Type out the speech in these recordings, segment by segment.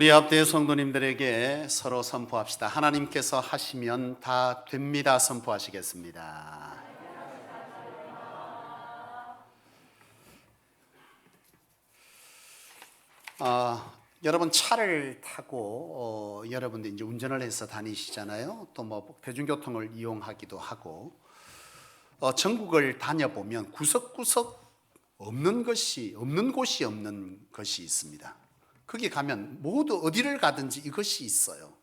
우리 앞대 성도님들에게 서로 선포합시다. 하나님께서 하시면 다 됩니다. 선포하시겠습니다. 여러분 차를 타고 여러분들 이제 운전을 해서 다니시잖아요. 또 뭐 대중교통을 이용하기도 하고 전국을 다녀보면 구석구석 없는 곳이 있습니다. 거기 가면 모두 어디를 가든지 이것이 있어요.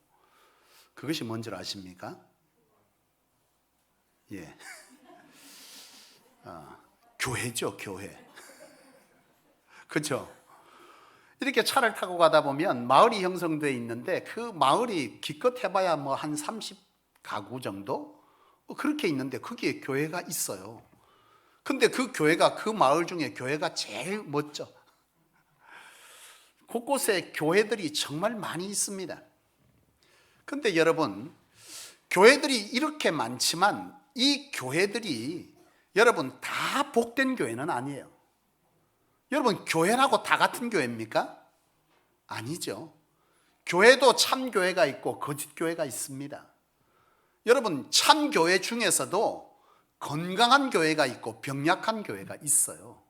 그것이 뭔지 아십니까? 예, 교회죠, 교회. 그렇죠? 이렇게 차를 타고 가다 보면 마을이 형성되어 있는데 그 마을이 기껏 해봐야 뭐 한 30가구 정도? 그렇게 있는데 거기에 교회가 있어요. 근데 그 교회가 그 마을 중에 교회가 제일 멋져. 곳곳에 교회들이 정말 많이 있습니다. 근데 여러분, 교회들이 이렇게 많지만 이 교회들이 여러분 다 복된 교회는 아니에요. 여러분, 교회라고 다 같은 교회입니까? 아니죠. 교회도 참 교회가 있고 거짓 교회가 있습니다. 여러분, 참 교회 중에서도 건강한 교회가 있고 병약한 교회가 있어요.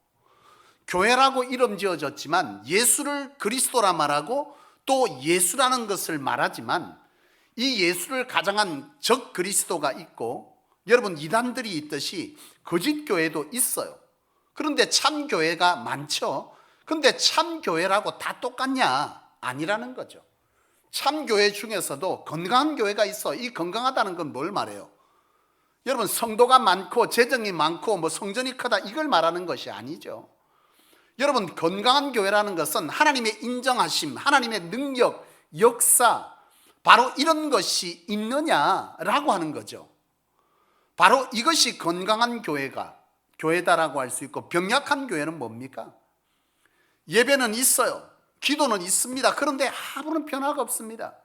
교회라고 이름 지어졌지만 예수를 그리스도라 말하고 또 예수라는 것을 말하지만 이 예수를 가장한 적 그리스도가 있고 여러분 이단들이 있듯이 거짓 교회도 있어요. 그런데 참 교회가 많죠. 그런데 참 교회라고 다 똑같냐? 아니라는 거죠. 참 교회 중에서도 건강한 교회가 있어. 이 건강하다는 건 뭘 말해요? 여러분 성도가 많고 재정이 많고 뭐 성전이 크다 이걸 말하는 것이 아니죠. 여러분 건강한 교회라는 것은 하나님의 인정하심, 하나님의 능력, 역사 바로 이런 것이 있느냐라고 하는 거죠. 바로 이것이 건강한 교회다라고 할 수 있고 병약한 교회는 뭡니까? 예배는 있어요. 기도는 있습니다. 그런데 아무런 변화가 없습니다.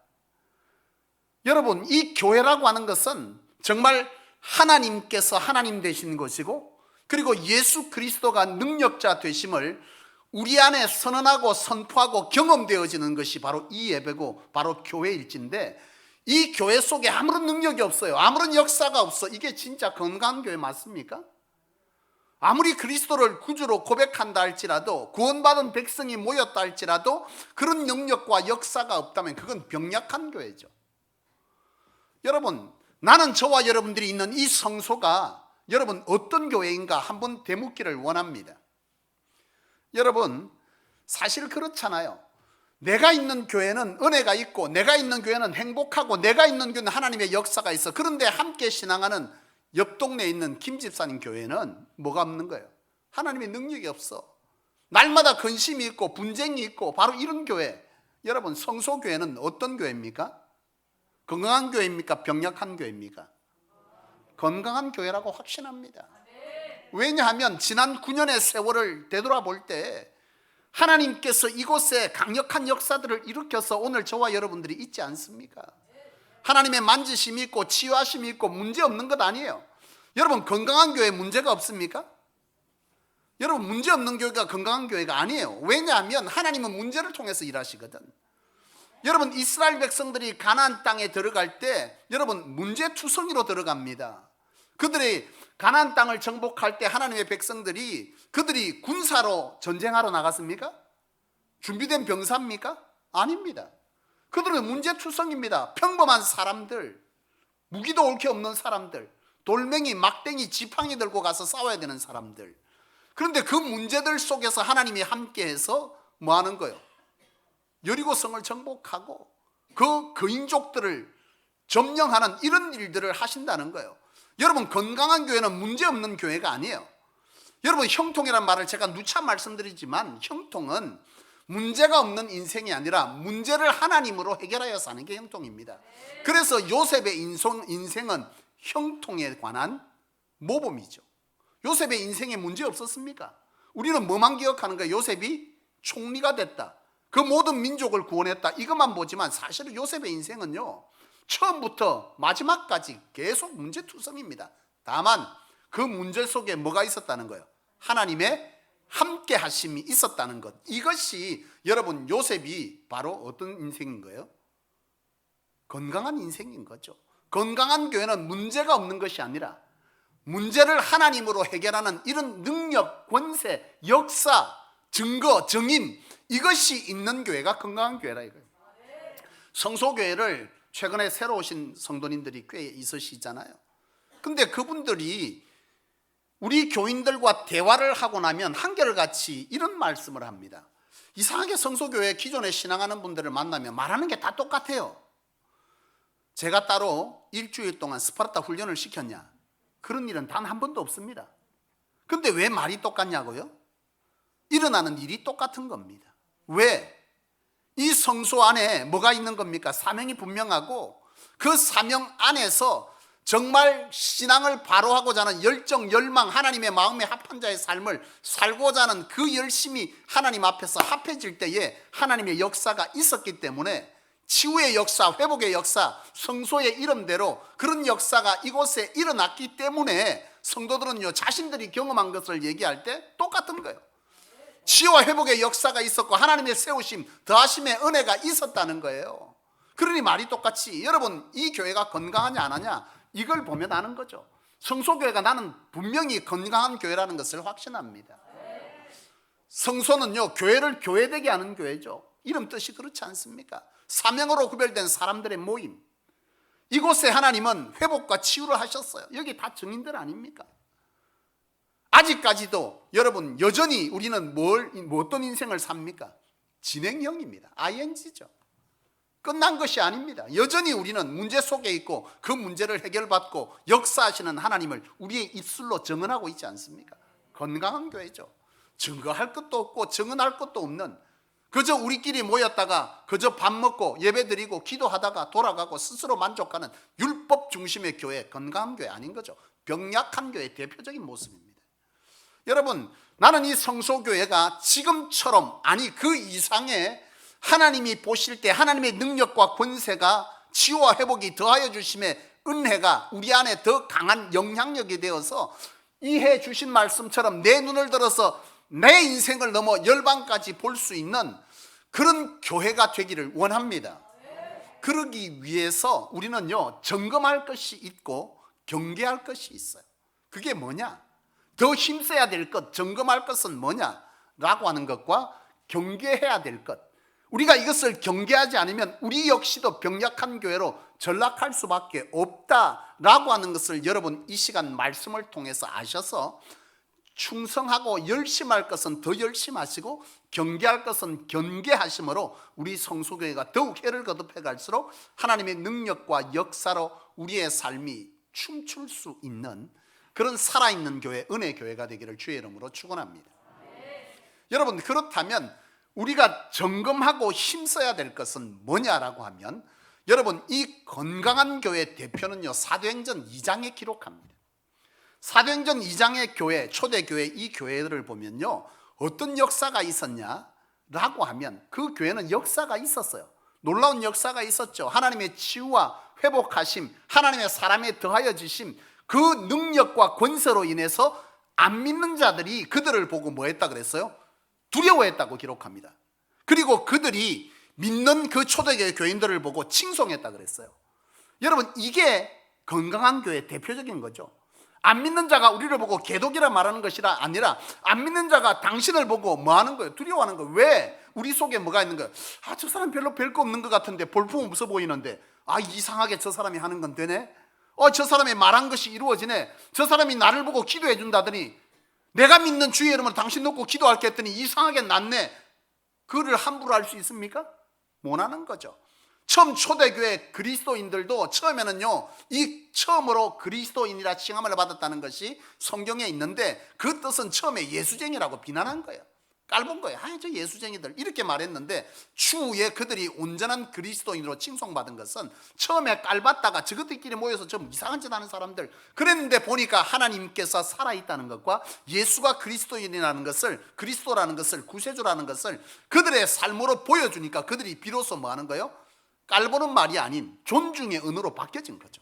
여러분 이 교회라고 하는 것은 정말 하나님께서 하나님 되신 것이고 그리고 예수 그리스도가 능력자 되심을 우리 안에 선언하고 선포하고 경험되어지는 것이 바로 이 예배고 바로 교회일진데 이 교회 속에 아무런 능력이 없어요. 아무런 역사가 없어. 이게 진짜 건강한 교회 맞습니까? 아무리 그리스도를 구주로 고백한다 할지라도 구원받은 백성이 모였다 할지라도 그런 능력과 역사가 없다면 그건 병약한 교회죠. 여러분 나는 저와 여러분들이 있는 이 성소가 여러분 어떤 교회인가 한번 되묻기를 원합니다. 여러분 사실 그렇잖아요. 내가 있는 교회는 은혜가 있고 내가 있는 교회는 행복하고 내가 있는 교회는 하나님의 역사가 있어. 그런데 함께 신앙하는 옆 동네에 있는 김 집사님 교회는 뭐가 없는 거예요? 하나님의 능력이 없어. 날마다 근심이 있고 분쟁이 있고 바로 이런 교회. 여러분 성소교회는 어떤 교회입니까? 건강한 교회입니까? 병약한 교회입니까? 건강한 교회라고 확신합니다. 왜냐하면 지난 9년의 세월을 되돌아볼 때 하나님께서 이곳에 강력한 역사들을 일으켜서 오늘 저와 여러분들이 있지 않습니까? 하나님의 만지심이 있고 치유하심이 있고 문제 없는 것 아니에요. 여러분 건강한 교회에 문제가 없습니까? 여러분 문제 없는 교회가 건강한 교회가 아니에요. 왜냐하면 하나님은 문제를 통해서 일하시거든. 여러분 이스라엘 백성들이 가나안 땅에 들어갈 때 여러분 문제투성이로 들어갑니다. 그들이 가나안 땅을 정복할 때 하나님의 백성들이 그들이 군사로 전쟁하러 나갔습니까? 준비된 병사입니까? 아닙니다. 그들은 문제투성입니다. 평범한 사람들, 무기도 옳게 없는 사람들, 돌멩이, 막댕이, 지팡이 들고 가서 싸워야 되는 사람들. 그런데 그 문제들 속에서 하나님이 함께해서 뭐 하는 거예요? 여리고성을 정복하고 그 거인족들을 점령하는 이런 일들을 하신다는 거예요. 여러분 건강한 교회는 문제없는 교회가 아니에요. 여러분 형통이란 말을 제가 누차 말씀드리지만 형통은 문제가 없는 인생이 아니라 문제를 하나님으로 해결하여 사는 게 형통입니다. 그래서 요셉의 인생은 형통에 관한 모범이죠. 요셉의 인생에 문제 없었습니까? 우리는 뭐만 기억하는 거예요? 요셉이 총리가 됐다, 그 모든 민족을 구원했다, 이것만 보지만 사실은 요셉의 인생은요 처음부터 마지막까지 계속 문제투성입니다. 다만 그 문제 속에 뭐가 있었다는 거예요? 하나님의 함께 하심이 있었다는 것. 이것이 여러분 요셉이 바로 어떤 인생인 거예요? 건강한 인생인 거죠. 건강한 교회는 문제가 없는 것이 아니라 문제를 하나님으로 해결하는 이런 능력, 권세, 역사, 증거, 정인, 이것이 있는 교회가 건강한 교회라 이거예요. 성소교회를 최근에 새로 오신 성도님들이 꽤 있으시잖아요. 근데 그분들이 우리 교인들과 대화를 하고 나면 한결같이 이런 말씀을 합니다. 이상하게 성소교회 기존에 신앙하는 분들을 만나면 말하는 게 다 똑같아요. 제가 따로 일주일 동안 스파르타 훈련을 시켰냐? 그런 일은 단 한 번도 없습니다. 근데 왜 말이 똑같냐고요? 일어나는 일이 똑같은 겁니다. 왜? 이 성소 안에 뭐가 있는 겁니까? 사명이 분명하고 그 사명 안에서 정말 신앙을 바로 하고자 하는 열정, 열망, 하나님의 마음에 합한 자의 삶을 살고자 하는 그 열심이 하나님 앞에서 합해질 때에 하나님의 역사가 있었기 때문에 치유의 역사, 회복의 역사, 성소의 이름대로 그런 역사가 이곳에 일어났기 때문에 성도들은요, 자신들이 경험한 것을 얘기할 때 똑같은 거예요. 치유와 회복의 역사가 있었고 하나님의 세우심, 더하심의 은혜가 있었다는 거예요. 그러니 말이 똑같이 여러분 이 교회가 건강하냐 안 하냐 이걸 보면 아는 거죠. 성소교회가 나는 분명히 건강한 교회라는 것을 확신합니다. 성소는요, 교회를 교회되게 하는 교회죠. 이름 뜻이 그렇지 않습니까? 사명으로 구별된 사람들의 모임. 이곳에 하나님은 회복과 치유를 하셨어요. 여기 다 증인들 아닙니까? 아직까지도 여러분 여전히 우리는 어떤 인생을 삽니까? 진행형입니다. ing죠. 끝난 것이 아닙니다. 여전히 우리는 문제 속에 있고 그 문제를 해결받고 역사하시는 하나님을 우리의 입술로 증언하고 있지 않습니까? 건강한 교회죠. 증거할 것도 없고 증언할 것도 없는, 그저 우리끼리 모였다가 그저 밥 먹고 예배드리고 기도하다가 돌아가고 스스로 만족하는 율법 중심의 교회, 건강한 교회 아닌 거죠. 병약한 교회의 대표적인 모습입니다. 여러분, 나는 이 성소교회가 지금처럼, 아니 그 이상의 하나님이 보실 때 하나님의 능력과 권세가 치유와 회복이 더하여 주심의 은혜가 우리 안에 더 강한 영향력이 되어서 이해 주신 말씀처럼 내 눈을 들어서 내 인생을 넘어 열방까지 볼 수 있는 그런 교회가 되기를 원합니다. 그러기 위해서 우리는요, 점검할 것이 있고 경계할 것이 있어요. 그게 뭐냐? 더 힘써야 될 것, 점검할 것은 뭐냐라고 하는 것과 경계해야 될 것. 우리가 이것을 경계하지 않으면 우리 역시도 병약한 교회로 전락할 수밖에 없다라고 하는 것을 여러분 이 시간 말씀을 통해서 아셔서 충성하고 열심할 것은 더 열심하시고 경계할 것은 경계하심으로 우리 성소교회가 더욱 해를 거듭해 갈수록 하나님의 능력과 역사로 우리의 삶이 춤출 수 있는 그런 살아있는 교회, 은혜 교회가 되기를 주의 이름으로 축원합니다. 여러분, 그렇다면 우리가 점검하고 힘써야 될 것은 뭐냐라고 하면, 여러분 이 건강한 교회 대표는요, 사도행전 2장에 기록합니다. 사도행전 2장의 교회, 초대교회 이 교회를 보면요, 어떤 역사가 있었냐라고 하면 그 교회는 역사가 있었어요. 놀라운 역사가 있었죠. 하나님의 치유와 회복하심, 하나님의 사람에 더하여 주심, 그 능력과 권세로 인해서 안 믿는 자들이 그들을 보고 뭐 했다 그랬어요? 두려워했다고 기록합니다. 그리고 그들이 믿는 그 초대교회 교인들을 보고 칭송했다 그랬어요. 여러분, 이게 건강한 교회의 대표적인 거죠. 안 믿는 자가 우리를 보고 개독이라 말하는 것이 아니라 안 믿는 자가 당신을 보고 뭐 하는 거예요? 두려워하는 거예요. 왜? 우리 속에 뭐가 있는 거예요? 아, 저 사람 별로 별 거 없는 것 같은데, 볼품 없어 보이는데, 아, 이상하게 저 사람이 하는 건 되네? 저 사람이 말한 것이 이루어지네? 저 사람이 나를 보고 기도해 준다더니, 내가 믿는 주의 이름으로 당신 놓고 기도할게 했더니 이상하게 낫네. 그를 함부로 할 수 있습니까? 못 하는 거죠. 처음 초대교회 그리스도인들도 처음에는요, 이 처음으로 그리스도인이라 칭함을 받았다는 것이 성경에 있는데 그 뜻은 처음에 예수쟁이라고 비난한 거예요. 깔본 거예요. 아, 저 예수쟁이들 이렇게 말했는데 추후에 그들이 온전한 그리스도인으로 칭송받은 것은 처음에 깔봤다가 저것들끼리 모여서 좀 이상한 짓 하는 사람들 그랬는데 보니까 하나님께서 살아있다는 것과 예수가 그리스도인이라는 것을, 그리스도라는 것을, 구세주라는 것을 그들의 삶으로 보여주니까 그들이 비로소 뭐 하는 거예요? 깔보는 말이 아닌 존중의 은으로 바뀌어진 거죠.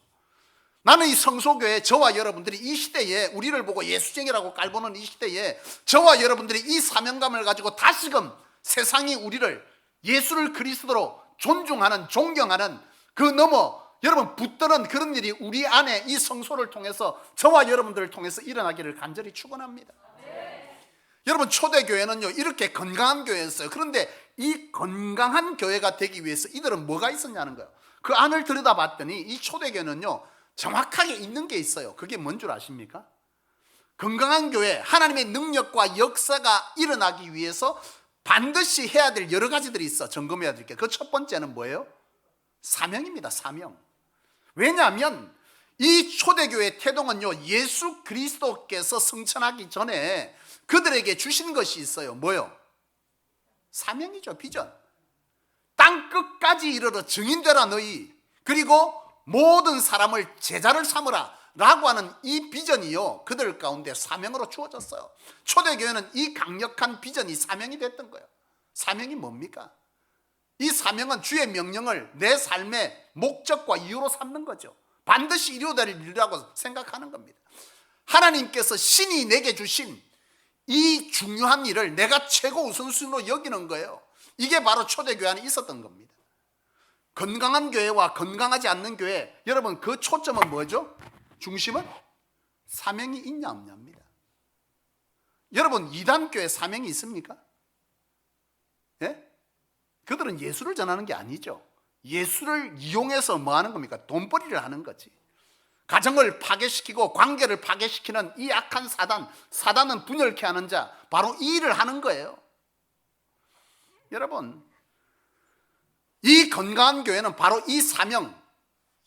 나는 이 성소교회, 저와 여러분들이 이 시대에 우리를 보고 예수쟁이라고 깔보는 이 시대에 저와 여러분들이 이 사명감을 가지고 다시금 세상이 우리를 예수를 그리스도로 존중하는, 존경하는 그 너머 여러분 붙드는 그런 일이 우리 안에 이 성소를 통해서 저와 여러분들을 통해서 일어나기를 간절히 축원합니다. 여러분, 초대교회는요 이렇게 건강한 교회였어요. 그런데 이 건강한 교회가 되기 위해서 이들은 뭐가 있었냐는 거예요. 그 안을 들여다봤더니 이 초대교회는요 정확하게 있는 게 있어요. 그게 뭔 줄 아십니까? 건강한 교회, 하나님의 능력과 역사가 일어나기 위해서 반드시 해야 될 여러 가지들이 있어. 점검해야 될 게. 그 첫 번째는 뭐예요? 사명입니다. 사명. 왜냐하면 이 초대교회 태동은요 예수 그리스도께서 승천하기 전에 그들에게 주신 것이 있어요. 뭐요? 사명이죠. 비전. 땅 끝까지 이르러 증인되라 너희, 그리고 모든 사람을 제자를 삼으라 라고 하는 이 비전이요 그들 가운데 사명으로 주어졌어요. 초대교회는 이 강력한 비전이 사명이 됐던 거예요. 사명이 뭡니까? 이 사명은 주의 명령을 내 삶의 목적과 이유로 삼는 거죠. 반드시 이루어질 일이라고 생각하는 겁니다. 하나님께서 신이 내게 주신 이 중요한 일을 내가 최고 우선순위로 여기는 거예요. 이게 바로 초대교회 안에 있었던 겁니다. 건강한 교회와 건강하지 않는 교회, 여러분 그 초점은 뭐죠? 중심은 사명이 있냐 없냐입니다. 여러분 이단교회 사명이 있습니까? 예? 그들은 예수를 전하는 게 아니죠. 예수를 이용해서 뭐 하는 겁니까? 돈벌이를 하는 거지. 가정을 파괴시키고 관계를 파괴시키는 이 악한 사단은 분열케 하는 자, 바로 이 일을 하는 거예요. 여러분, 이 건강한 교회는 바로 이 사명,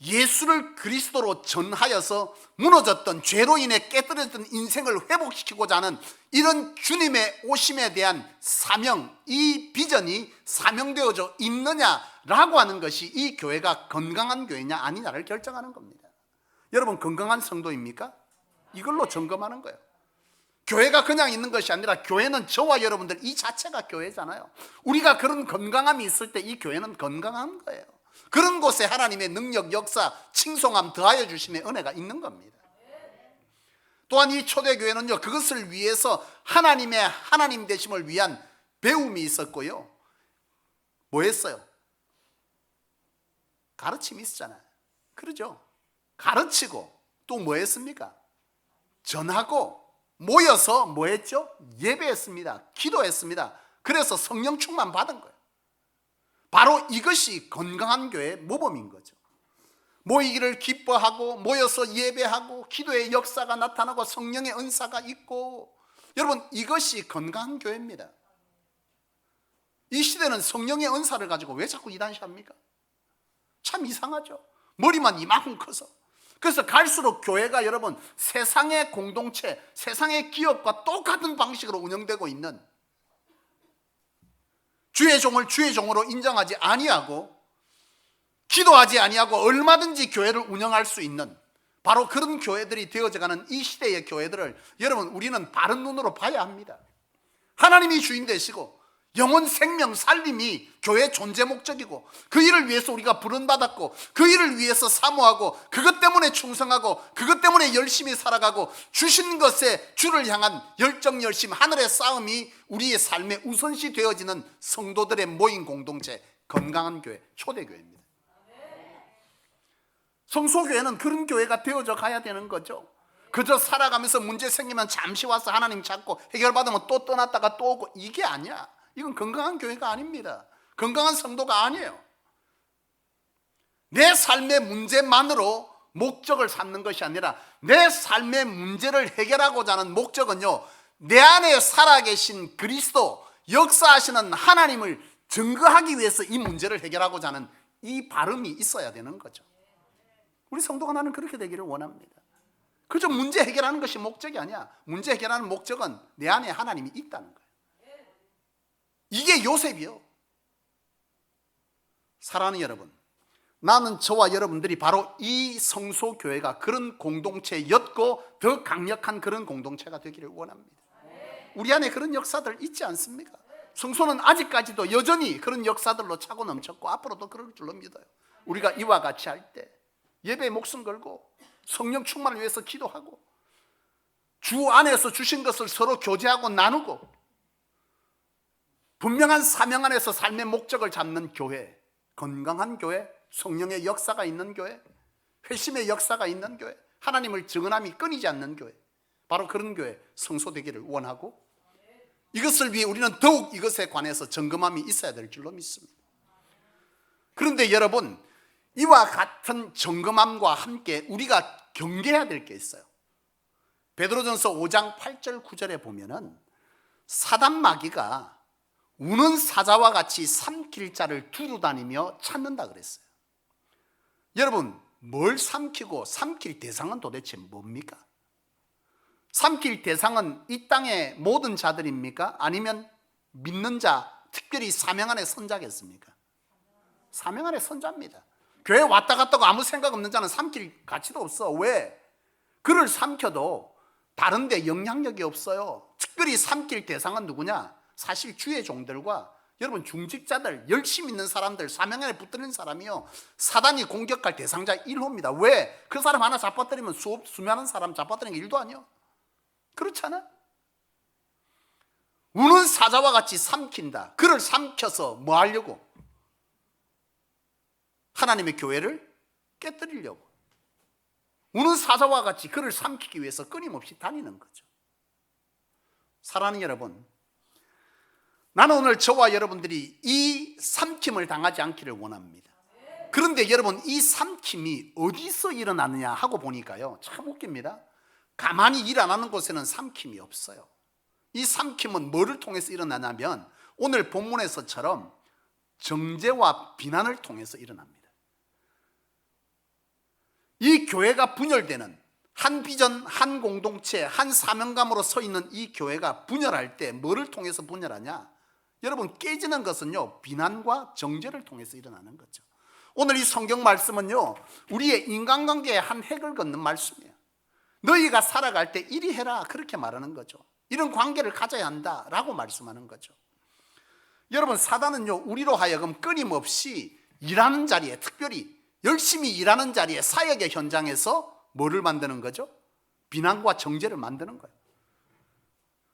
예수를 그리스도로 전하여서 무너졌던, 죄로 인해 깨뜨려졌던 인생을 회복시키고자 하는 이런 주님의 오심에 대한 사명, 이 비전이 사명되어져 있느냐라고 하는 것이 이 교회가 건강한 교회냐 아니냐를 결정하는 겁니다. 여러분 건강한 성도입니까? 이걸로 점검하는 거예요. 교회가 그냥 있는 것이 아니라 교회는 저와 여러분들 이 자체가 교회잖아요. 우리가 그런 건강함이 있을 때 이 교회는 건강한 거예요. 그런 곳에 하나님의 능력, 역사, 칭송함 더하여 주심의 은혜가 있는 겁니다. 또한 이 초대교회는요 그것을 위해서 하나님의 하나님 되심을 위한 배움이 있었고요. 뭐 했어요? 가르침이 있었잖아요. 그러죠? 가르치고 또 뭐 했습니까? 전하고 모여서 뭐 했죠? 예배했습니다. 기도했습니다. 그래서 성령 충만 받은 거예요. 바로 이것이 건강한 교회의 모범인 거죠. 모이기를 기뻐하고 모여서 예배하고 기도의 역사가 나타나고 성령의 은사가 있고, 여러분 이것이 건강한 교회입니다. 이 시대는 성령의 은사를 가지고 왜 자꾸 이단시합니까? 참 이상하죠. 머리만 이만큼 커서. 그래서 갈수록 교회가 여러분 세상의 공동체, 세상의 기업과 똑같은 방식으로 운영되고 있는, 주의 종을 주의 종으로 인정하지 아니하고 기도하지 아니하고 얼마든지 교회를 운영할 수 있는 바로 그런 교회들이 되어져가는 이 시대의 교회들을 여러분 우리는 바른 눈으로 봐야 합니다. 하나님이 주인 되시고 영혼, 생명, 살림이 교회의 존재 목적이고 그 일을 위해서 우리가 부름받았고 그 일을 위해서 사모하고 그것 때문에 충성하고 그것 때문에 열심히 살아가고 주신 것에 주를 향한 열정, 열심, 하늘의 싸움이 우리의 삶에 우선시 되어지는 성도들의 모인 공동체, 건강한 교회, 초대교회입니다. 성소교회는 그런 교회가 되어져 가야 되는 거죠. 그저 살아가면서 문제 생기면 잠시 와서 하나님 찾고 해결받으면 또 떠났다가 또 오고, 이게 아니야. 이건 건강한 교회가 아닙니다. 건강한 성도가 아니에요. 내 삶의 문제만으로 목적을 삼는 것이 아니라 내 삶의 문제를 해결하고자 하는 목적은요, 내 안에 살아계신 그리스도, 역사하시는 하나님을 증거하기 위해서 이 문제를 해결하고자 하는 이 발음이 있어야 되는 거죠. 우리 성도가 나는 그렇게 되기를 원합니다. 그저 문제 해결하는 것이 목적이 아니야. 문제 해결하는 목적은 내 안에 하나님이 있다는 거예요. 이게 요셉이요. 사랑하는 여러분, 나는 저와 여러분들이 바로 이 성소교회가 그런 공동체였고 더 강력한 그런 공동체가 되기를 원합니다. 우리 안에 그런 역사들 있지 않습니까? 성소는 아직까지도 여전히 그런 역사들로 차고 넘쳤고 앞으로도 그럴 줄로 믿어요. 우리가 이와 같이 할 때 예배에 목숨 걸고 성령 충만을 위해서 기도하고 주 안에서 주신 것을 서로 교제하고 나누고 분명한 사명 안에서 삶의 목적을 잡는 교회, 건강한 교회, 성령의 역사가 있는 교회, 회심의 역사가 있는 교회, 하나님을 증언함이 끊이지 않는 교회, 바로 그런 교회 성소되기를 원하고 이것을 위해 우리는 더욱 이것에 관해서 점검함이 있어야 될 줄로 믿습니다. 그런데 여러분, 이와 같은 점검함과 함께 우리가 경계해야 될 게 있어요. 베드로전서 5장 8절 9절에 보면은 사단 마귀가 우는 사자와 같이 삼킬 자를 두루 다니며 찾는다 그랬어요. 여러분, 뭘 삼키고 삼킬 대상은 도대체 뭡니까? 삼킬 대상은 이 땅의 모든 자들입니까? 아니면 믿는 자, 특별히 사명 안의 선자겠습니까? 사명 안의 선자입니다. 교회 왔다 갔다 아무 생각 없는 자는 삼킬 가치도 없어. 왜? 그를 삼켜도 다른 데 영향력이 없어요. 특별히 삼킬 대상은 누구냐? 사실 주의 종들과 여러분 중직자들, 열심히 있는 사람들, 사명 안에 붙들린 사람이요, 사단이 공격할 대상자 1호입니다. 왜? 그 사람 하나 잡아뜨리면 수많은 사람 잡아뜨리는 게 일도 아니요. 그렇잖아. 우는 사자와 같이 삼킨다. 그를 삼켜서 뭐 하려고? 하나님의 교회를 깨뜨리려고. 우는 사자와 같이 그를 삼키기 위해서 끊임없이 다니는 거죠. 사랑하는 여러분, 나는 오늘 저와 여러분들이 이 삼킴을 당하지 않기를 원합니다. 그런데 여러분, 이 삼킴이 어디서 일어나느냐 하고 보니까요, 참 웃깁니다. 가만히 일 안 하는 곳에는 삼킴이 없어요. 이 삼킴은 뭐를 통해서 일어나냐면 오늘 본문에서처럼 정죄와 비난을 통해서 일어납니다. 이 교회가 분열되는, 한 비전, 한 공동체, 한 사명감으로 서 있는 이 교회가 분열할 때 뭐를 통해서 분열하냐? 여러분, 깨지는 것은요, 비난과 정죄를 통해서 일어나는 거죠. 오늘 이 성경 말씀은요, 우리의 인간관계의 한 획을 긋는 말씀이에요. 너희가 살아갈 때 이리 해라, 그렇게 말하는 거죠. 이런 관계를 가져야 한다라고 말씀하는 거죠. 여러분, 사단은요, 우리로 하여금 끊임없이 일하는 자리에, 특별히 열심히 일하는 자리에, 사역의 현장에서 뭐를 만드는 거죠? 비난과 정죄를 만드는 거예요.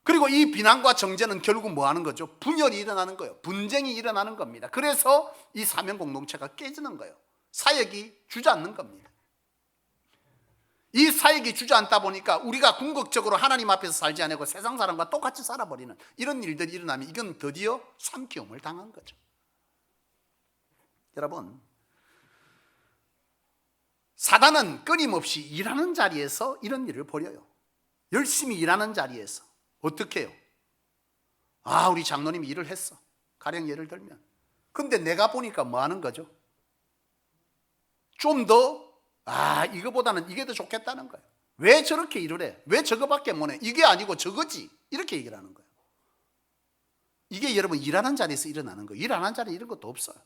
그리고 이 비난과 정죄는 결국 뭐 하는 거죠? 분열이 일어나는 거예요. 분쟁이 일어나는 겁니다. 그래서 이 사명 공동체가 깨지는 거예요. 사역이 주저앉는 겁니다. 이 사역이 주저앉다 보니까 우리가 궁극적으로 하나님 앞에서 살지 않고 세상 사람과 똑같이 살아버리는 이런 일들이 일어나면 이건 드디어 삼키움을 당한 거죠. 여러분, 사단은 끊임없이 일하는 자리에서 이런 일을 벌여요. 열심히 일하는 자리에서. 어떻게 해요? 아, 우리 장로님이 일을 했어. 가령 예를 들면. 근데 내가 보니까 뭐 하는 거죠? 좀 더, 이거보다는 이게 더 좋겠다는 거예요. 왜 저렇게 일을 해? 왜 저거밖에 못 해? 이게 아니고 저거지. 이렇게 얘기를 하는 거예요. 이게 여러분 일하는 자리에서 일어나는 거예요. 일 안 하는 자리에 이런 것도 없어요.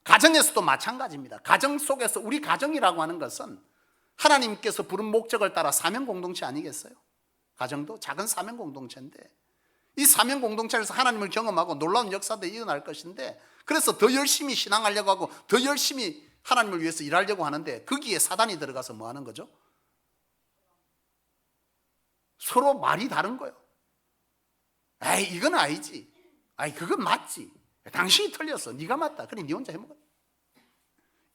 가정에서도 마찬가지입니다. 가정 속에서 우리 가정이라고 하는 것은 하나님께서 부른 목적을 따라 사명 공동체 아니겠어요? 가정도 작은 사명 공동체인데 이 사명 공동체에서 하나님을 경험하고 놀라운 역사도 일어날 것인데 그래서 더 열심히 신앙하려고 하고 더 열심히 하나님을 위해서 일하려고 하는데 거기에 사단이 들어가서 뭐 하는 거죠? 서로 말이 다른 거예요. 에이, 이건 아니지. 그건 맞지. 당신이 틀렸어. 네가 맞다. 그래, 네 혼자 해먹어.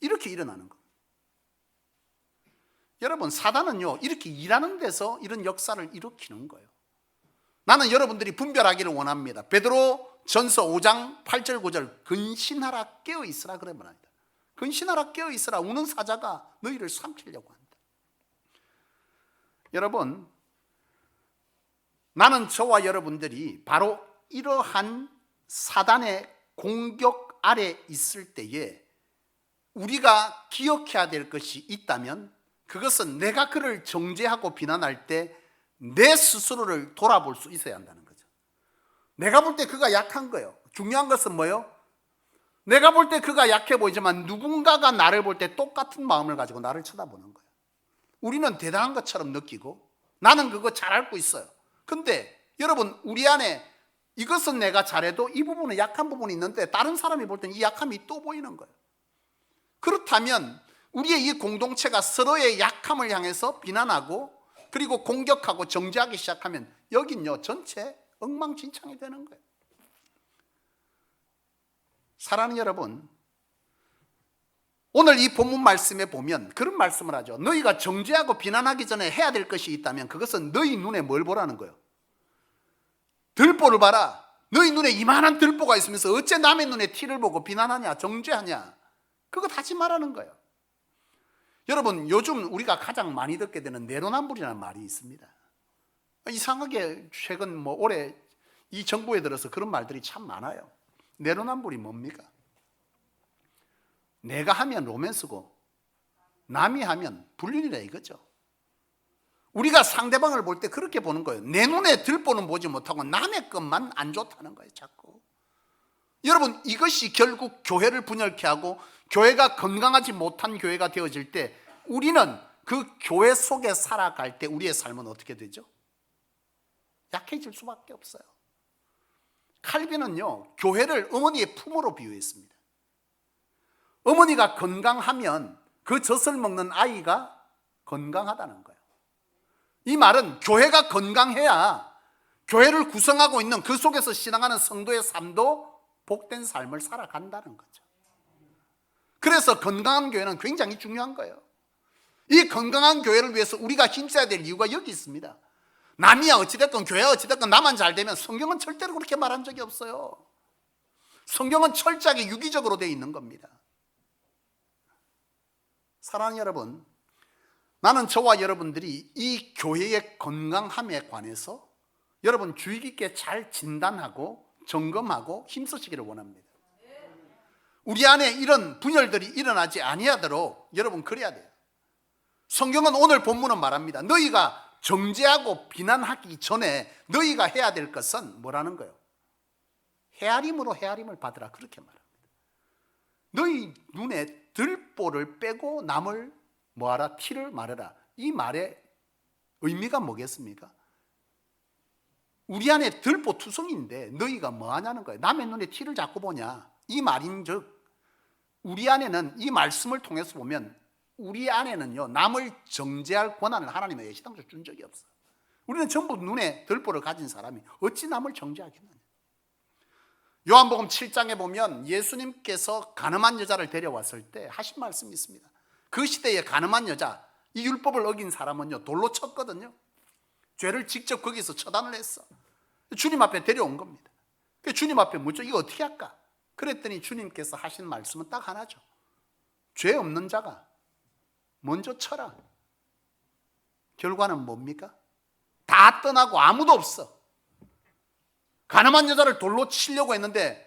이렇게 일어나는 거. 여러분, 사단은요, 이렇게 일하는 데서 이런 역사를 일으키는 거예요. 나는 여러분들이 분별하기를 원합니다. 베드로 전서 5장 8절 9절 근신하라 깨어있으라 그래 말합니다. 근신하라 깨어있으라. 우는 사자가 너희를 삼키려고 한다. 여러분, 나는 저와 여러분들이 바로 이러한 사단의 공격 아래 있을 때에 우리가 기억해야 될 것이 있다면 그것은 내가 그를 정죄하고 비난할 때 내 스스로를 돌아볼 수 있어야 한다는 거죠. 내가 볼 때 그가 약한 거예요. 중요한 것은 뭐예요? 내가 볼 때 그가 약해 보이지만 누군가가 나를 볼 때 똑같은 마음을 가지고 나를 쳐다보는 거예요. 우리는 대단한 것처럼 느끼고 나는 그거 잘 알고 있어요. 근데 여러분, 우리 안에 이것은 내가 잘해도 이 부분은 약한 부분이 있는데 다른 사람이 볼 때는 이 약함이 또 보이는 거예요. 그렇다면 우리의 이 공동체가 서로의 약함을 향해서 비난하고 그리고 공격하고 정죄하기 시작하면 여긴요 전체 엉망진창이 되는 거예요. 사랑하는 여러분, 오늘 이 본문 말씀에 보면 그런 말씀을 하죠. 너희가 정죄하고 비난하기 전에 해야 될 것이 있다면 그것은 너희 눈에 뭘 보라는 거예요? 들보를 봐라. 너희 눈에 이만한 들보가 있으면서 어째 남의 눈에 티를 보고 비난하냐 정죄하냐, 그거 하지 말라는 거예요. 여러분, 요즘 우리가 가장 많이 듣게 되는 내로남불이라는 말이 있습니다. 이상하게 최근 올해 이 정부에 들어서 그런 말들이 참 많아요. 내로남불이 뭡니까? 내가 하면 로맨스고 남이 하면 불륜이라 이거죠. 우리가 상대방을 볼 때 그렇게 보는 거예요. 내 눈에 들보는 보지 못하고 남의 것만 안 좋다는 거예요, 자꾸. 여러분, 이것이 결국 교회를 분열케 하고 교회가 건강하지 못한 교회가 되어질 때 우리는 그 교회 속에 살아갈 때 우리의 삶은 어떻게 되죠? 약해질 수밖에 없어요. 칼빈은요, 교회를 어머니의 품으로 비유했습니다. 어머니가 건강하면 그 젖을 먹는 아이가 건강하다는 거예요. 이 말은 교회가 건강해야 교회를 구성하고 있는 그 속에서 신앙하는 성도의 삶도 복된 삶을 살아간다는 거죠. 그래서 건강한 교회는 굉장히 중요한 거예요. 이 건강한 교회를 위해서 우리가 힘써야 될 이유가 여기 있습니다. 남이야 어찌됐건 교회야 어찌됐건 나만 잘 되면, 성경은 절대로 그렇게 말한 적이 없어요. 성경은 철저하게 유기적으로 되어 있는 겁니다. 사랑하는 여러분, 나는 저와 여러분들이 이 교회의 건강함에 관해서 여러분 주의 깊게 잘 진단하고 점검하고 힘쓰시기를 원합니다. 우리 안에 이런 분열들이 일어나지 아니하도록 여러분 그래야 돼요. 성경은 오늘 본문은 말합니다. 너희가 정죄하고 비난하기 전에 너희가 해야 될 것은 뭐라는 거예요? 헤아림으로 헤아림을 받으라, 그렇게 말합니다. 너희 눈에 들보를 빼고 남을 뭐하라? 티를 말해라. 이 말의 의미가 뭐겠습니까? 우리 안에 들보 투성인데 너희가 뭐 하냐는 거예요. 남의 눈에 티를 자꾸 보냐, 이 말인즉 우리 안에는 이 말씀을 통해서 보면 우리 안에는요 남을 정죄할 권한을 하나님의 예시당초 준 적이 없어요. 우리는 전부 눈에 들보를 가진 사람이 어찌 남을 정죄하겠느냐. 요한복음 7장에 보면 예수님께서 가늠한 여자를 데려왔을 때 하신 말씀이 있습니다. 그 시대에 가늠한 여자, 이 율법을 어긴 사람은요 돌로 쳤거든요. 죄를 직접 거기서 처단을 했어. 주님 앞에 데려온 겁니다. 주님 앞에 묻죠. 이거 어떻게 할까? 그랬더니 주님께서 하신 말씀은 딱 하나죠. 죄 없는 자가 먼저 쳐라. 결과는 뭡니까? 다 떠나고 아무도 없어. 가늠한 여자를 돌로 치려고 했는데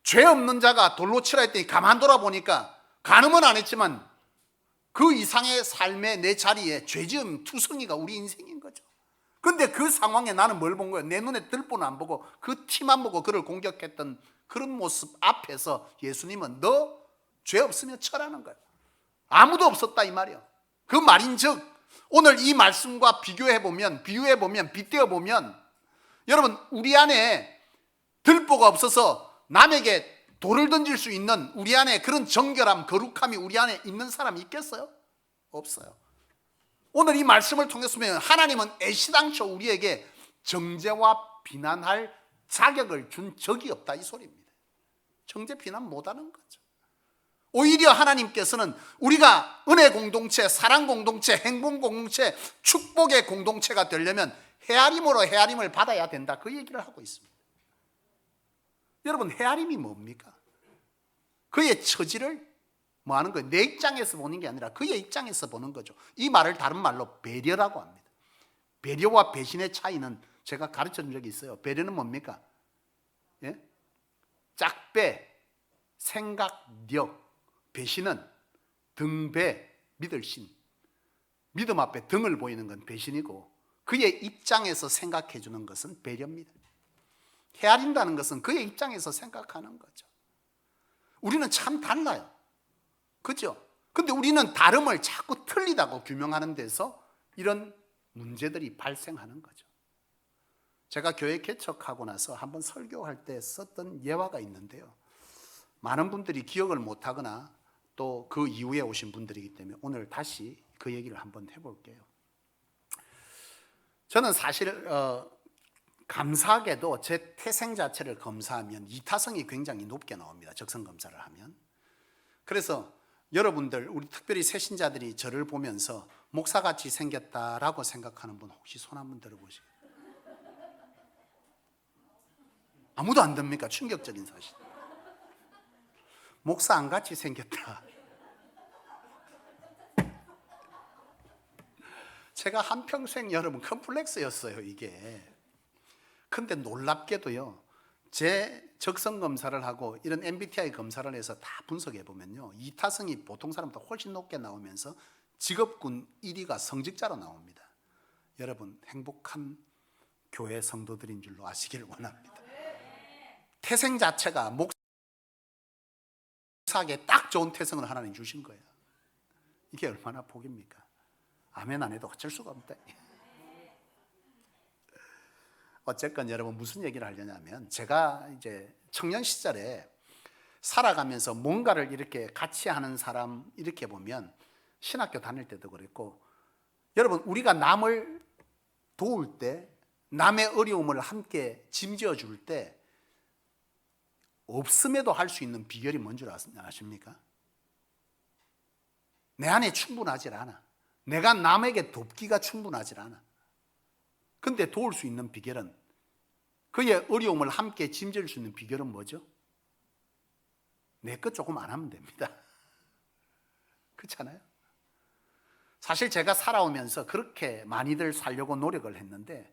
죄 없는 자가 돌로 치라 했더니 가만 돌아보니까 가늠은 안 했지만 그 이상의 삶의 내 자리에 죄지음 투성이가 우리 인생인 거죠. 그런데 그 상황에 나는 뭘 본 거예요? 내 눈에 들보는 안 보고 그 티만 보고 그를 공격했던 그런 모습 앞에서 예수님은 너 죄 없으면 쳐라는 거예요. 아무도 없었다 이 말이에요. 그 말인즉 오늘 이 말씀과 비교해보면, 비유해보면, 빗대어보면 여러분 우리 안에 들보가 없어서 남에게 돌을 던질 수 있는 우리 안에 그런 정결함, 거룩함이 우리 안에 있는 사람이 있겠어요? 없어요. 오늘 이 말씀을 통해서 보면 하나님은 애시당초 우리에게 정죄와 비난할 자격을 준 적이 없다 이 소리입니다. 정죄 비난 못하는 거죠. 오히려 하나님께서는 우리가 은혜 공동체, 사랑 공동체, 행복 공동체, 축복의 공동체가 되려면 헤아림으로 헤아림을 받아야 된다, 그 얘기를 하고 있습니다. 여러분 헤아림이 뭡니까? 그의 처지를 뭐 하는 거예요? 내 입장에서 보는 게 아니라 그의 입장에서 보는 거죠. 이 말을 다른 말로 배려라고 합니다. 배려와 배신의 차이는 제가 가르쳐 준 적이 있어요. 배려는 뭡니까? 예? 짝배, 생각력. 배신은 등배, 믿을 신. 믿음 앞에 등을 보이는 건 배신이고 그의 입장에서 생각해 주는 것은 배려입니다. 헤아린다는 것은 그의 입장에서 생각하는 거죠. 우리는 참 달라요. 그죠? 근데 우리는 다름을 자꾸 틀리다고 규명하는 데서 이런 문제들이 발생하는 거죠. 제가 교회 개척하고 나서 한번 설교할 때 썼던 예화가 있는데요. 많은 분들이 기억을 못하거나 또 그 이후에 오신 분들이기 때문에 오늘 다시 그 얘기를 한번 해볼게요. 저는 사실 감사하게도 제 태생 자체를 검사하면 이타성이 굉장히 높게 나옵니다. 적성 검사를 하면. 그래서 여러분들, 우리 특별히 새신자들이 저를 보면서 목사같이 생겼다라고 생각하는 분 혹시 손 한번 들어보시겠어요? 아무도 안 듭니까? 충격적인 사실. 목사 안 같이 생겼다. 제가 한평생 여러분 컴플렉스였어요, 이게. 근데 놀랍게도요, 제 적성 검사를 하고 이런 MBTI 검사를 해서 다 분석해 보면요, 이타성이 보통 사람보다 훨씬 높게 나오면서 직업군 1위가 성직자로 나옵니다. 여러분, 행복한 교회 성도들인 줄로 아시기를 원합니다. 태생 자체가 목사에게 딱 좋은 태생을 하나님 주신 거예요. 이게 얼마나 복입니까? 아멘 안 해도 어쩔 수가 없다. 어쨌건 여러분, 무슨 얘기를 하려냐면, 제가 이제 청년 시절에 살아가면서 뭔가를 이렇게 같이 하는 사람 이렇게 보면, 신학교 다닐 때도 그랬고, 여러분, 우리가 남을 도울 때, 남의 어려움을 함께 짐지어 줄 때 없음에도 할 수 있는 비결이 뭔 줄 아십니까? 내 안에 충분하지 않아. 내가 남에게 돕기가 충분하지 않아. 근데 도울 수 있는 비결은, 그의 어려움을 함께 짐질 수 있는 비결은 뭐죠? 내 것 조금 안 하면 됩니다. 그렇잖아요? 사실 제가 살아오면서 그렇게 많이들 살려고 노력을 했는데,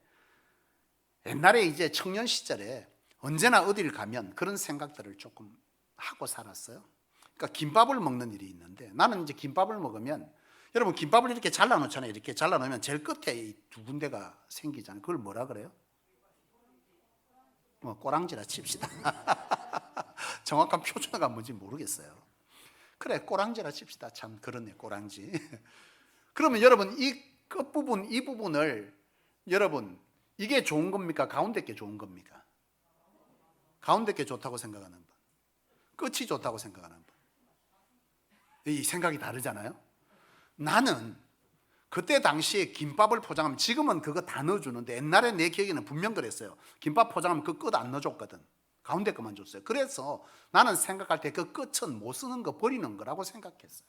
옛날에 이제 청년 시절에 언제나 어딜 가면 그런 생각들을 조금 하고 살았어요. 그러니까 김밥을 먹는 일이 있는데, 나는 이제 김밥을 먹으면, 여러분 김밥을 이렇게 잘라놓잖아요. 이렇게 잘라놓으면 제일 끝에 두 군데가 생기잖아요. 그걸 뭐라 그래요? 꼬랑지라 칩시다. 정확한 표준어가 뭔지 모르겠어요. 그래, 꼬랑지라 칩시다. 참 그러네, 꼬랑지. 그러면 여러분, 이 끝부분, 이 부분을 여러분, 이게 좋은 겁니까? 가운데 게 좋은 겁니까? 가운데 게 좋다고 생각하는 분, 끝이 좋다고 생각하는 분, 이 생각이 다르잖아요. 나는 그때 당시에 김밥을 포장하면, 지금은 그거 다 넣어주는데 옛날에 내 기억에는 분명 그랬어요. 김밥 포장하면 그 끝 안 넣어줬거든. 가운데 것만 줬어요. 그래서 나는 생각할 때 그 끝은 못 쓰는 거, 버리는 거라고 생각했어요.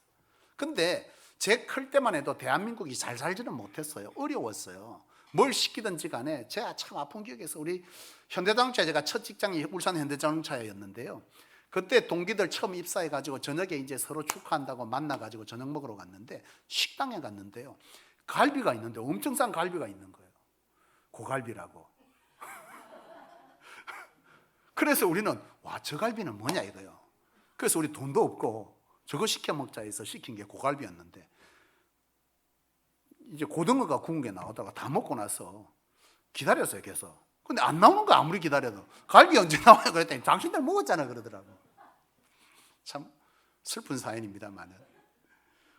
근데 제 클 때만 해도 대한민국이 잘 살지는 못했어요. 어려웠어요. 뭘 시키든지 간에. 제가 참 아픈 기억에서, 우리 현대자동차에, 제가 첫 직장이 울산 현대자동차였는데요, 그때 동기들 처음 입사해가지고 저녁에 이제 서로 축하한다고 만나가지고 저녁 먹으러 갔는데, 식당에 갔는데요, 갈비가 있는데 엄청 싼 갈비가 있는 거예요. 고갈비라고. 그래서 우리는 와, 저 갈비는 뭐냐 이거요. 그래서 우리 돈도 없고 저거 시켜 먹자 해서 시킨 게 고갈비였는데, 이제 고등어가 구운 게 나오다가 다 먹고 나서 기다렸어요, 계속. 근데 안 나오는 거, 아무리 기다려도. 갈비 언제 나와요? 그랬더니 당신들 먹었잖아 그러더라고. 참 슬픈 사연입니다만은,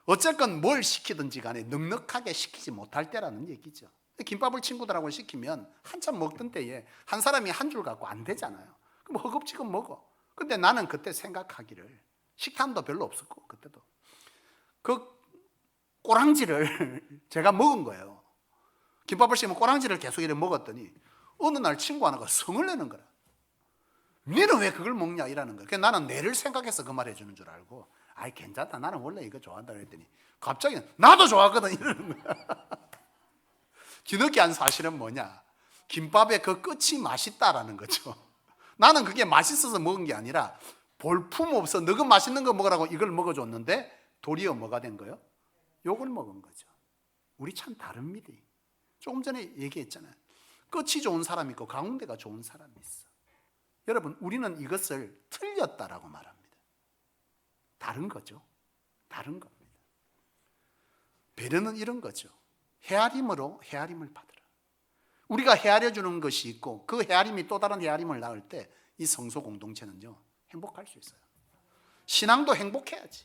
어쨌건 뭘 시키든지 간에 넉넉하게 시키지 못할 때라는 얘기죠. 김밥을 친구들하고 시키면 한참 먹던 때에 한 사람이 한 줄 갖고 안 되잖아요. 그럼 허겁지겁 먹어. 근데 나는 그때 생각하기를, 식탐도 별로 없었고 그때도, 그 꼬랑지를 제가 먹은 거예요. 김밥을 시키면 꼬랑지를 계속 이렇게 먹었더니 어느 날 친구 하나가 성을 내는 거라. 너는 왜 그걸 먹냐 이라는 거야. 그래서 나는 내를 생각해서 그 말 해주는 줄 알고, 아이 괜찮다, 나는 원래 이거 좋아한다 그랬더니 갑자기 나도 좋아하거든 이러는 거야. 뒤늦게 한 사실은 뭐냐, 김밥의 그 끝이 맛있다라는 거죠. 나는 그게 맛있어서 먹은 게 아니라 볼품없어 너가 맛있는 거 먹으라고 이걸 먹어줬는데 도리어 뭐가 된 거예요? 욕을 먹은 거죠. 우리 참 다릅니다. 조금 전에 얘기했잖아요. 끝이 좋은 사람이 있고 가운데가 좋은 사람이 있어. 여러분, 우리는 이것을 틀렸다라고 말합니다. 다른 거죠. 다른 겁니다. 배려는 이런 거죠. 헤아림으로 헤아림을 받으라. 우리가 헤아려 주는 것이 있고 그 헤아림이 또 다른 헤아림을 낳을 때 이 성소 공동체는요, 행복할 수 있어요. 신앙도 행복해야지.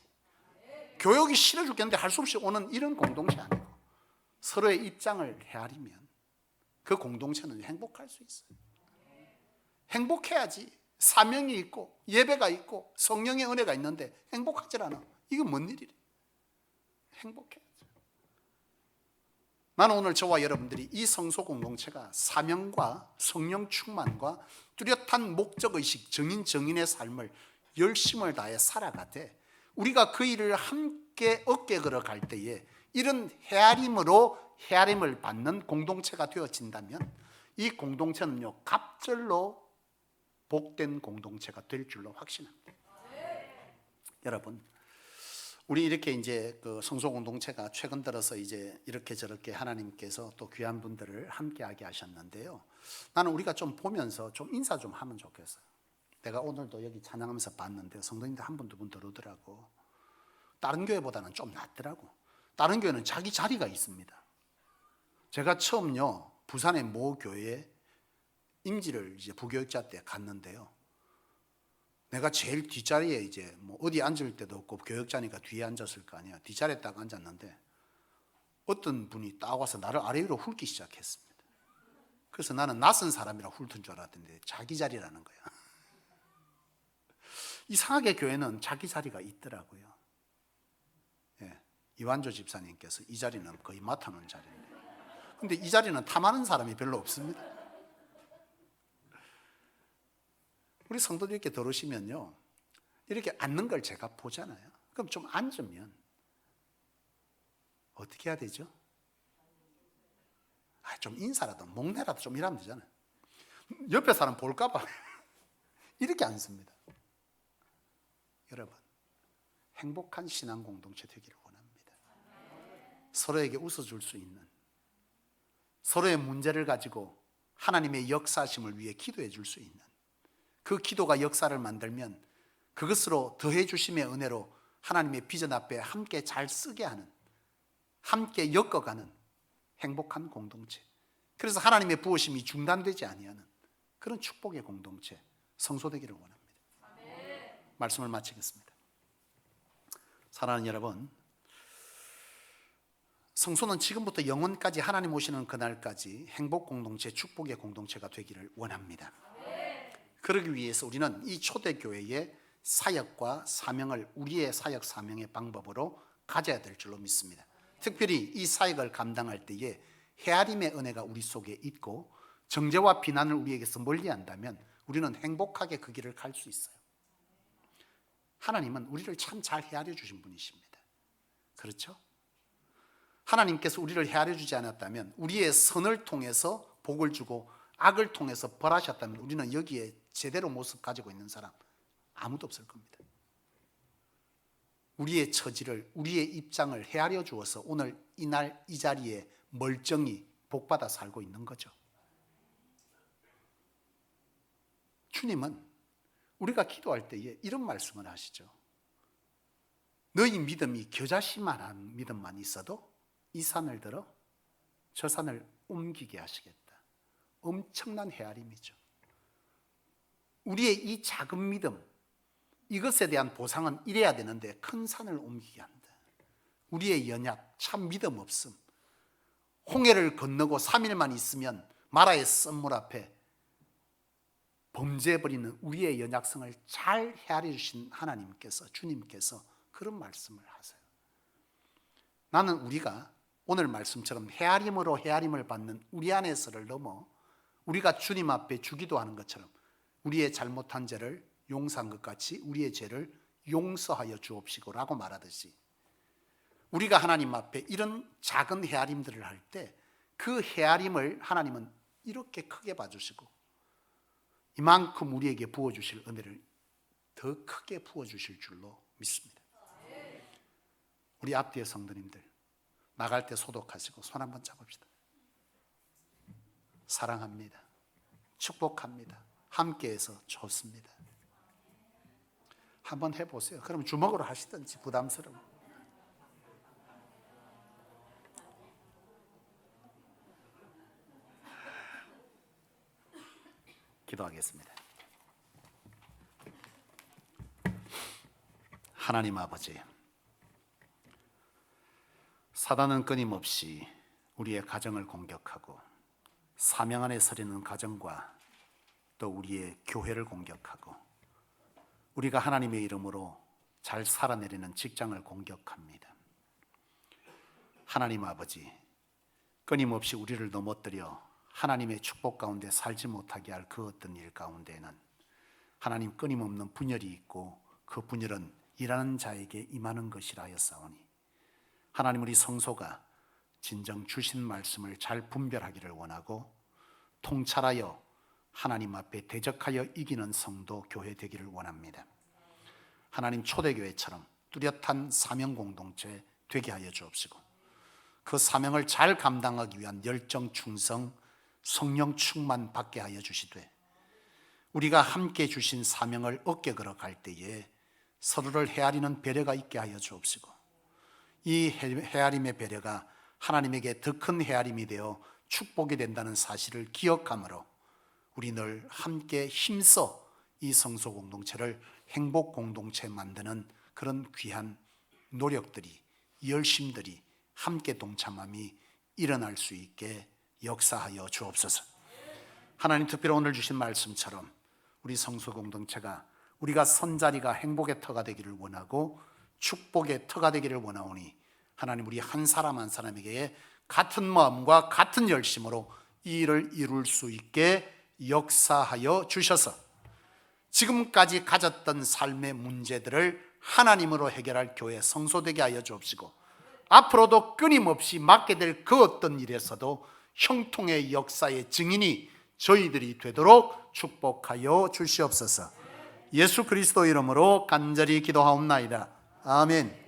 교육이 싫어 죽겠는데 할 수 없이 오는 이런 공동체 아니고, 서로의 입장을 헤아리면 그 공동체는 행복할 수 있어요. 행복해야지. 사명이 있고 예배가 있고 성령의 은혜가 있는데 행복하지 않아. 이거 뭔 일이래? 행복해야죠. 나는 오늘 저와 여러분들이 이 성소 공동체가 사명과 성령 충만과 뚜렷한 목적의식, 정인의 삶을 열심을 다해 살아가되 우리가 그 일을 함께 어깨 걸어갈 때에 이런 헤아림을 받는 공동체가 되어진다면 이 공동체는요, 갑절로 복된 공동체가 될 줄로 확신합니다. 여러분, 우리 이렇게 이제 그 성소 공동체가 최근 들어서 이제 이렇게 저렇게 하나님께서 또 귀한 분들을 함께하게 하셨는데요. 나는 우리가 좀 보면서 좀 인사 좀 하면 좋겠어요. 내가 오늘도 여기 찬양하면서 봤는데 성도님들 한 분, 두 분 들어오더라고. 다른 교회보다는 좀 낫더라고. 다른 교회는 자기 자리가 있습니다. 제가 처음요, 부산의 모 교회에 임지를 이제 부교육자 때 갔는데요. 내가 제일 뒷자리에 이제 뭐 어디 앉을 데도 없고 교육자니까 뒤에 앉았을 거 아니야. 뒷자리에 딱 앉았는데 어떤 분이 딱 와서 나를 아래 위로 훑기 시작했습니다. 그래서 나는 낯선 사람이라 훑은 줄 알았는데 자기 자리라는 거야. 이상하게 교회는 자기 자리가 있더라고요. 예, 이완조 집사님께서 이 자리는 거의 맡아놓은 자리인데, 근데 이 자리는 탐하는 사람이 별로 없습니다. 우리 성도들 이렇게 들어오시면요, 이렇게 앉는 걸 제가 보잖아요. 그럼 좀 앉으면 어떻게 해야 되죠? 좀 인사라도 목례라도 좀 이러면 되잖아요. 옆에 사람 볼까 봐 이렇게 앉습니다. 여러분, 행복한 신앙 공동체 되기를 원합니다. 서로에게 웃어줄 수 있는, 서로의 문제를 가지고 하나님의 역사심을 위해 기도해 줄 수 있는, 그 기도가 역사를 만들면 그것으로 더해 주심의 은혜로 하나님의 비전 앞에 함께 잘 쓰게 하는, 함께 엮어가는 행복한 공동체. 그래서 하나님의 부으심이 중단되지 아니하는 그런 축복의 공동체, 성소되기를 원합니다. 말씀을 마치겠습니다. 사랑하는 여러분, 성소는 지금부터 영원까지 하나님 오시는 그날까지 행복 공동체, 축복의 공동체가 되기를 원합니다. 그러기 위해서 우리는 이 초대교회의 사역과 사명을 우리의 사역 사명의 방법으로 가져야 될 줄로 믿습니다. 특별히 이 사역을 감당할 때에 헤아림의 은혜가 우리 속에 있고 정죄와 비난을 우리에게서 멀리한다면 우리는 행복하게 그 길을 갈 수 있어요. 하나님은 우리를 참 잘 헤아려 주신 분이십니다. 그렇죠? 하나님께서 우리를 헤아려 주지 않았다면, 우리의 선을 통해서 복을 주고 악을 통해서 벌하셨다면 우리는 여기에 제대로 모습 가지고 있는 사람 아무도 없을 겁니다. 우리의 처지를, 우리의 입장을 헤아려 주어서 오늘 이날 이 자리에 멀쩡히 복받아 살고 있는 거죠. 주님은 우리가 기도할 때에 이런 말씀을 하시죠. 너희 믿음이 겨자씨만한 믿음만 있어도 이 산을 들어 저 산을 옮기게 하시겠다. 엄청난 헤아림이죠. 우리의 이 작은 믿음, 이것에 대한 보상은 이래야 되는데 큰 산을 옮기게 한다. 우리의 연약, 참 믿음 없음, 홍해를 건너고 3일만 있으면 마라의 썬물 앞에 범죄해버리는 우리의 연약성을 잘 헤아려 주신 하나님께서, 주님께서 그런 말씀을 하세요. 나는 우리가 오늘 말씀처럼 헤아림으로 헤아림을 받는 우리 안에서를 넘어 우리가 주님 앞에 주기도 하는 것처럼 우리의 잘못한 죄를 용서한 것 같이 우리의 죄를 용서하여 주옵시고라고 말하듯이, 우리가 하나님 앞에 이런 작은 헤아림들을 할 때 그 헤아림을 하나님은 이렇게 크게 봐주시고 이만큼 우리에게 부어주실 은혜를 더 크게 부어주실 줄로 믿습니다. 우리 앞뒤의 성도님들, 나갈 때 소독하시고 손 한번 잡읍시다. 사랑합니다. 축복합니다. 함께해서 좋습니다. 한번 해보세요. 그럼 주먹으로 하시든지 부담스러워. 기도하겠습니다. 하나님 아버지, 사단은 끊임없이 우리의 가정을 공격하고 사명 안에 서리는 가정과 또 우리의 교회를 공격하고 우리가 하나님의 이름으로 잘 살아내리는 직장을 공격합니다. 하나님 아버지, 끊임없이 우리를 넘어뜨려 하나님의 축복 가운데 살지 못하게 할 그 어떤 일 가운데에는 하나님 끊임없는 분열이 있고 그 분열은 일하는 자에게 임하는 것이라 하였사오니 하나님, 우리 성소가 진정 주신 말씀을 잘 분별하기를 원하고 통찰하여 하나님 앞에 대적하여 이기는 성도 교회 되기를 원합니다. 하나님, 초대교회처럼 뚜렷한 사명 공동체 되게 하여 주옵시고 그 사명을 잘 감당하기 위한 열정, 충성, 성령 충만 받게 하여 주시되 우리가 함께 주신 사명을 어깨 걸어갈 때에 서로를 헤아리는 배려가 있게 하여 주옵시고 이 헤아림의 배려가 하나님에게 더 큰 헤아림이 되어 축복이 된다는 사실을 기억함으로 우리 늘 함께 힘써 이 성소 공동체를 행복 공동체 만드는 그런 귀한 노력들이, 열심들이, 함께 동참함이 일어날 수 있게 역사하여 주옵소서. 하나님, 특별히 오늘 주신 말씀처럼 우리 성소 공동체가 우리가 선자리가 행복의 터가 되기를 원하고 축복의 터가 되기를 원하오니 하나님, 우리 한 사람 한 사람에게 같은 마음과 같은 열심으로 이 일을 이룰 수 있게 역사하여 주셔서 지금까지 가졌던 삶의 문제들을 하나님으로 해결할 교회 성소되게 하여 주옵시고 앞으로도 끊임없이 맡게 될 그 어떤 일에서도 형통의 역사의 증인이 저희들이 되도록 축복하여 주시옵소서. 예수 그리스도 이름으로 간절히 기도하옵나이다. 아멘.